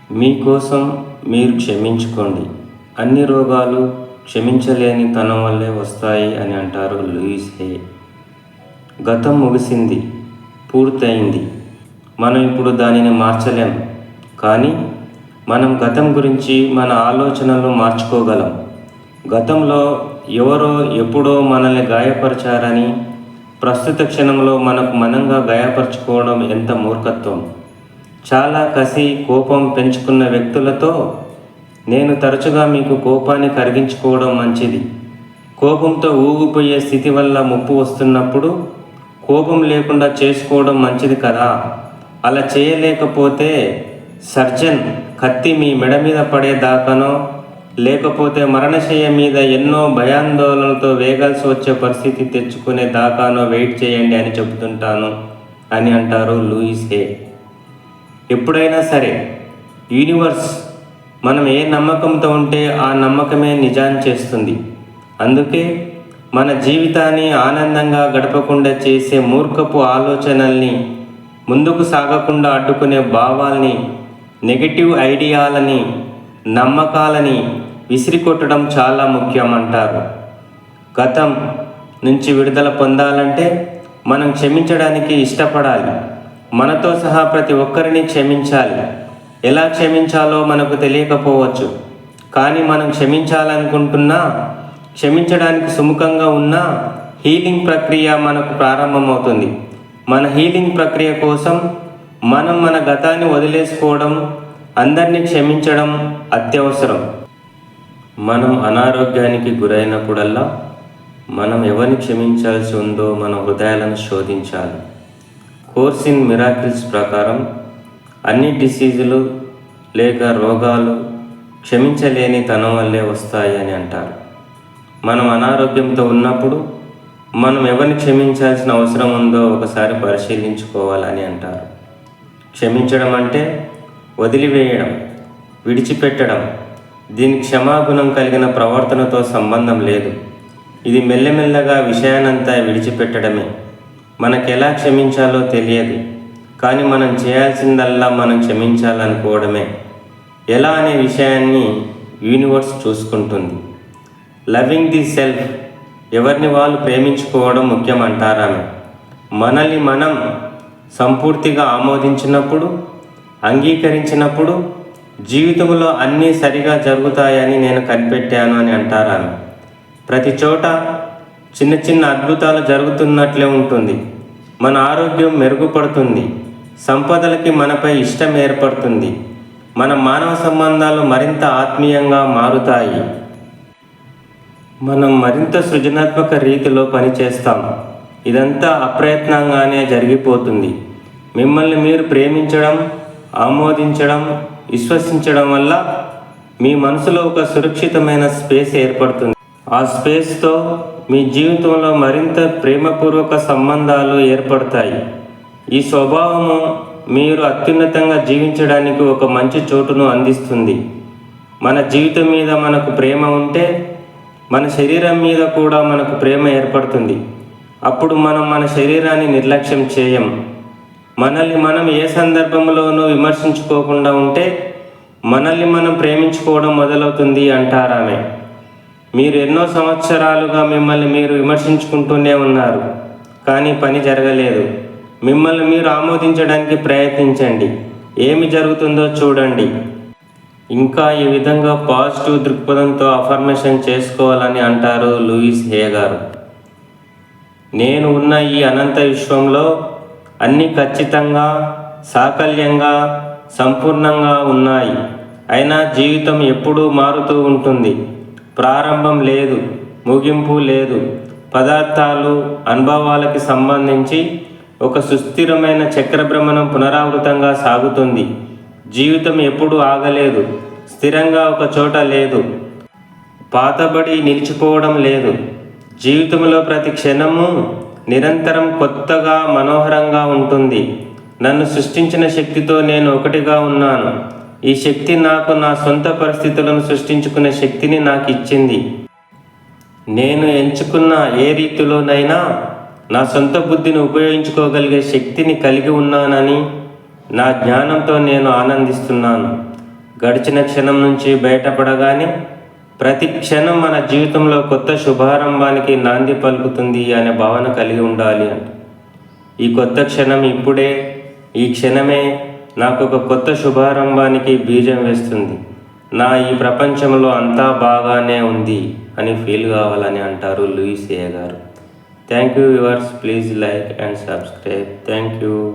మీకోసం మీరు క్షమించుకోండి. అన్ని రోగాలు క్షమించలేని తనం వల్లే వస్తాయి అని అంటారు లూయిస్ హే. గతం ముగిసింది, పూర్తయింది. మనం ఇప్పుడు దానిని మార్చలేం. కానీ మనం గతం గురించి మన ఆలోచనలు మార్చుకోగలం. గతంలో ఎవరో ఎప్పుడో మనల్ని గాయపరిచారని ప్రస్తుత క్షణంలో మనకు మనంగా గాయపరచుకోవడం ఎంత మూర్ఖత్వం. చాలా కసి, కోపం పెంచుకున్న వ్యక్తులతో నేను తరచుగా మీకు కోపాన్ని కరిగించుకోవడం మంచిది. కోపంతో ఊగిపోయే స్థితి వల్ల ముప్పు వస్తున్నప్పుడు కోపం లేకుండా చేసుకోవడం మంచిది కదా. అలా చేయలేకపోతే సర్జన్ కత్తి మీ మెడ మీద పడేదాకానో లేకపోతే మరణశయ్య మీద ఎన్నో భయాందోళనలతో వేగాల్సి వచ్చే పరిస్థితి తెచ్చుకునే దాకానో వెయిట్ చేయండి అని చెబుతుంటాను అని అంటారు లూయిస్ హే. ఎప్పుడైనా సరే యూనివర్స్ మనం ఏ నమ్మకంతో ఉంటే ఆ నమ్మకమే నిజాన్ని చేస్తుంది. అందుకే మన జీవితాన్ని ఆనందంగా గడపకుండా చేసే మూర్ఖపు ఆలోచనల్ని, ముందుకు సాగకుండా అడ్డుకునే భావాల్ని, నెగటివ్ ఐడియాలని, నమ్మకాలని విసిరికొట్టడం చాలా ముఖ్యం అంటారు. గతం నుంచి విడుదల పొందాలంటే మనం క్షమించడానికి ఇష్టపడాలి. మనతో సహా ప్రతి ఒక్కరిని క్షమించాలి. ఎలా క్షమించాలో మనకు తెలియకపోవచ్చు. కానీ మనం క్షమించాలనుకుంటున్నా, క్షమించడానికి సుముఖంగా ఉన్నా హీలింగ్ ప్రక్రియ మనకు ప్రారంభమవుతుంది. మన హీలింగ్ ప్రక్రియ కోసం మనం మన గతాన్ని వదిలేసుకోవడం, అందరినీ క్షమించడం అత్యవసరం. మనం అనారోగ్యానికి గురైనప్పుడల్లా మనం ఎవరిని క్షమించాల్సి ఉందో మన హృదయాలను శోధించాలి. కోర్స్ ఇన్ మిరాకిల్స్ ప్రకారం అన్ని డిసీజులు లేక రోగాలు క్షమించలేని తనం వల్లే వస్తాయి అని అంటారు. మనం అనారోగ్యంతో ఉన్నప్పుడు మనం ఎవరిని క్షమించాల్సిన అవసరం ఉందో ఒకసారి పరిశీలించుకోవాలని అంటారు. క్షమించడం అంటే వదిలివేయడం, విడిచిపెట్టడం. దీనికి క్షమాగుణం కలిగిన ప్రవర్తనతో సంబంధం లేదు. ఇది మెల్లమెల్లగా విషయానంతా విడిచిపెట్టడమే. మనకెలా క్షమించాలో తెలియదు, కానీ మనం చేయాల్సిందల్లా మనం క్షమించాలనుకోవడమే. ఎలా అనే విషయాన్ని యూనివర్స్ చూసుకుంటుంది. లవింగ్ ది సెల్ఫ్, ఎవరిని వాళ్ళు ప్రేమించుకోవడం ముఖ్యం అంటారామె. మనల్ని మనం సంపూర్తిగా ఆమోదించినప్పుడు, అంగీకరించినప్పుడు జీవితంలో అన్నీ సరిగా జరుగుతాయని నేను కనిపెట్టాను అని అంటారామె. ప్రతి చోట చిన్న చిన్న అద్భుతాలు జరుగుతున్నట్లే ఉంటుంది. మన ఆరోగ్యం మెరుగుపడుతుంది. సంపదలకి మనపై ఇష్టం ఏర్పడుతుంది. మన మానవ సంబంధాలు మరింత ఆత్మీయంగా మారుతాయి. మనం మరింత సృజనాత్మక రీతిలో పనిచేస్తాం. ఇదంతా అప్రయత్నంగానే జరిగిపోతుంది. మిమ్మల్ని మీరు ప్రేమించడం, ఆమోదించడం, విశ్వసించడం వల్ల మీ మనసులో ఒక సురక్షితమైన స్పేస్ ఏర్పడుతుంది. ఆ స్పేస్తో మీ జీవితంలో మరింత ప్రేమపూర్వక సంబంధాలు ఏర్పడతాయి. ఈ స్వభావము మీరు అత్యున్నతంగా జీవించడానికి ఒక మంచి చోటును అందిస్తుంది. మన జీవితం మీద మనకు ప్రేమ ఉంటే మన శరీరం మీద కూడా మనకు ప్రేమ ఏర్పడుతుంది. అప్పుడు మనం మన శరీరాన్ని నిర్లక్ష్యం చేయం. మనల్ని మనం ఏ సందర్భంలోనూ విమర్శించుకోకుండా ఉంటే మనల్ని మనం ప్రేమించుకోవడం మొదలవుతుంది అంటారామె. మీరు ఎన్నో సంవత్సరాలుగా మిమ్మల్ని మీరు విమర్శించుకుంటూనే ఉన్నారు, కానీ పని జరగలేదు. మిమ్మల్ని మీరు ఆమోదించడానికి ప్రయత్నించండి. ఏమి జరుగుతుందో చూడండి. ఇంకా ఈ విధంగా పాజిటివ్ దృక్పథంతో అఫర్మేషన్ చేసుకోవాలని అంటారు లూయిస్ హే గారు. నేను ఉన్న ఈ అనంత విశ్వంలో అన్నీ ఖచ్చితంగా, సాకల్యంగా, సంపూర్ణంగా ఉన్నాయి. అయినా జీవితం ఎప్పుడూ మారుతూ ఉంటుంది. ప్రారంభం లేదు, ముగింపు లేదు. పదార్థాలు, అనుభవాలకి సంబంధించి ఒక సుస్థిరమైన చక్రభ్రమణం పునరావృతంగా సాగుతుంది. జీవితం ఎప్పుడూ ఆగలేదు, స్థిరంగా ఒక చోట లేదు, పాతబడి నిలిచిపోవడం లేదు. జీవితంలో ప్రతి క్షణము నిరంతరం కొత్తగా, మనోహరంగా ఉంటుంది. నన్ను సృష్టించిన శక్తితో నేను ఒకటిగా ఉన్నాను. ఈ శక్తి నాకు నా సొంత పరిస్థితులను సృష్టించుకునే శక్తిని నాకు ఇచ్చింది. నేను ఎంచుకున్న ఏ రీతిలోనైనా నా సొంత బుద్ధిని ఉపయోగించుకోగలిగే శక్తిని కలిగి ఉన్నానని నా జ్ఞానంతో నేను ఆనందిస్తున్నాను. గడిచిన క్షణం నుంచి బయటపడగానే ప్రతి క్షణం మన జీవితంలో కొత్త శుభారంభానికి నాంది పలుకుతుంది అనే భావన కలిగి ఉండాలి అంట. ఈ కొత్త క్షణం ఇప్పుడే, ఈ క్షణమే నాకు ఒక కొత్త శుభారంభానికి బీజం వేస్తుంది. నా ఈ ప్రపంచంలో అంతా బాగానే ఉంది అని ఫీల్ కావాలని అంటారు లూయిస్ ఏ గారు. Thank you viewers. Please like and subscribe. Thank you.